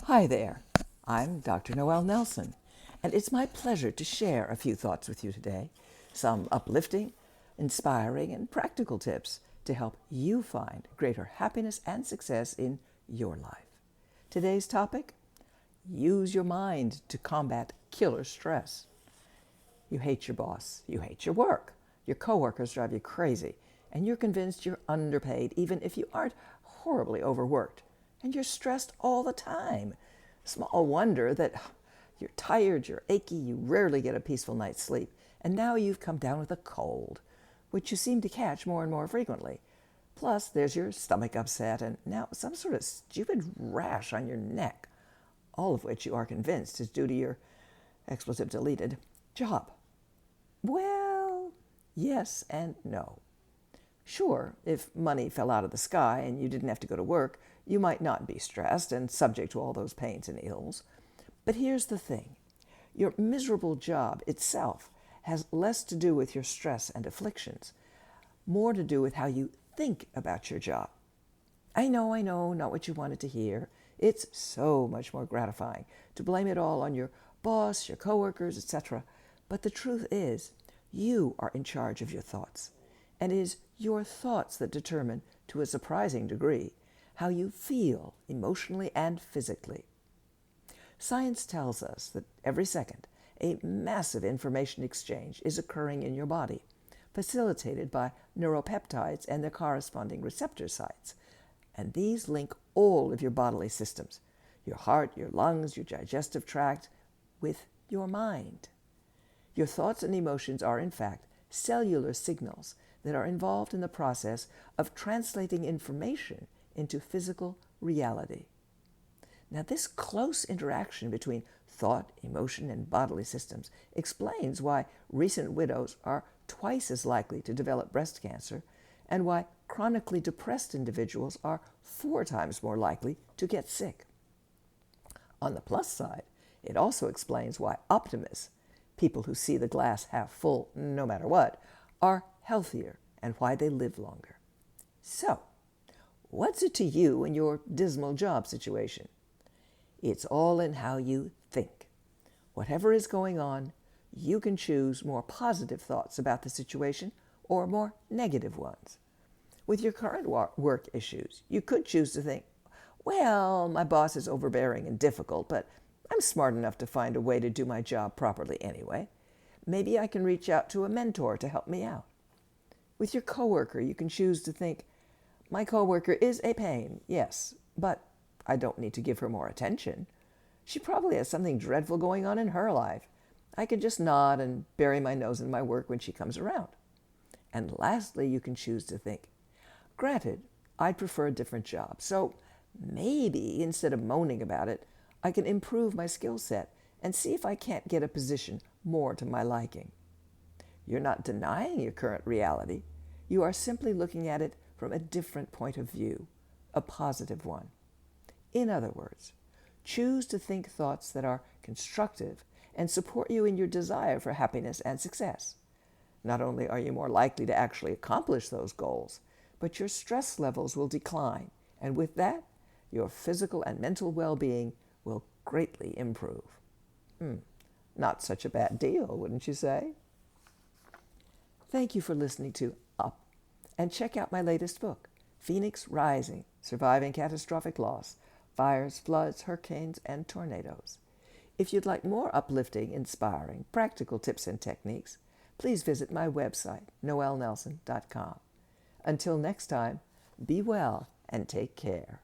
Hi there, I'm Dr. Noel Nelson, and it's my pleasure to share a few thoughts with you today, some uplifting, inspiring, and practical tips to help you find greater happiness and success in your life. Today's topic: use your mind to combat killer stress. You hate your boss, you hate your work, your coworkers drive you crazy, and you're convinced you're underpaid even if you aren't horribly overworked, and you're stressed all the time. Small wonder that you're tired, you're achy, you rarely get a peaceful night's sleep, and now you've come down with a cold, which you seem to catch more and more frequently. Plus, there's your stomach upset and now some sort of stupid rash on your neck, all of which you are convinced is due to your, expletive deleted, job. Well, yes and no. Sure, if money fell out of the sky and you didn't have to go to work, you might not be stressed and subject to all those pains and ills. But here's the thing. Your miserable job itself has less to do with your stress and afflictions, more to do with how you think about your job. I know, not what you wanted to hear. It's so much more gratifying to blame it all on your boss, your coworkers, etc. But the truth is, you are in charge of your thoughts, and it is your thoughts that determine, to a surprising degree, how you feel emotionally and physically. Science tells us that every second, a massive information exchange is occurring in your body, facilitated by neuropeptides and their corresponding receptor sites. And these link all of your bodily systems, your heart, your lungs, your digestive tract, with your mind. Your thoughts and emotions are, in fact, cellular signals that are involved in the process of translating information into physical reality. Now, this close interaction between thought, emotion, and bodily systems explains why recent widows are twice as likely to develop breast cancer and why chronically depressed individuals are 4 times more likely to get sick. On the plus side, it also explains why optimists, people who see the glass half full no matter what, are healthier and why they live longer. So, what's it to you in your dismal job situation? It's all in how you think. Whatever is going on, you can choose more positive thoughts about the situation or more negative ones. With your current work issues, you could choose to think, well, my boss is overbearing and difficult, but I'm smart enough to find a way to do my job properly anyway. Maybe I can reach out to a mentor to help me out. With your coworker, you can choose to think, my coworker is a pain, yes, but I don't need to give her more attention. She probably has something dreadful going on in her life. I can just nod and bury my nose in my work when she comes around. And lastly, you can choose to think, granted, I'd prefer a different job, so maybe instead of moaning about it, I can improve my skill set and see if I can't get a position more to my liking. You're not denying your current reality. You are simply looking at it from a different point of view, a positive one. In other words, choose to think thoughts that are constructive and support you in your desire for happiness and success. Not only are you more likely to actually accomplish those goals, but your stress levels will decline, and with that, your physical and mental well-being will greatly improve. Not such a bad deal, wouldn't you say? Thank you for listening to Up, and check out my latest book, Phoenix Rising: Surviving Catastrophic Loss, Fires, Floods, Hurricanes, and Tornadoes. If you'd like more uplifting, inspiring, practical tips and techniques, please visit my website, noelnelson.com. Until next time, be well and take care.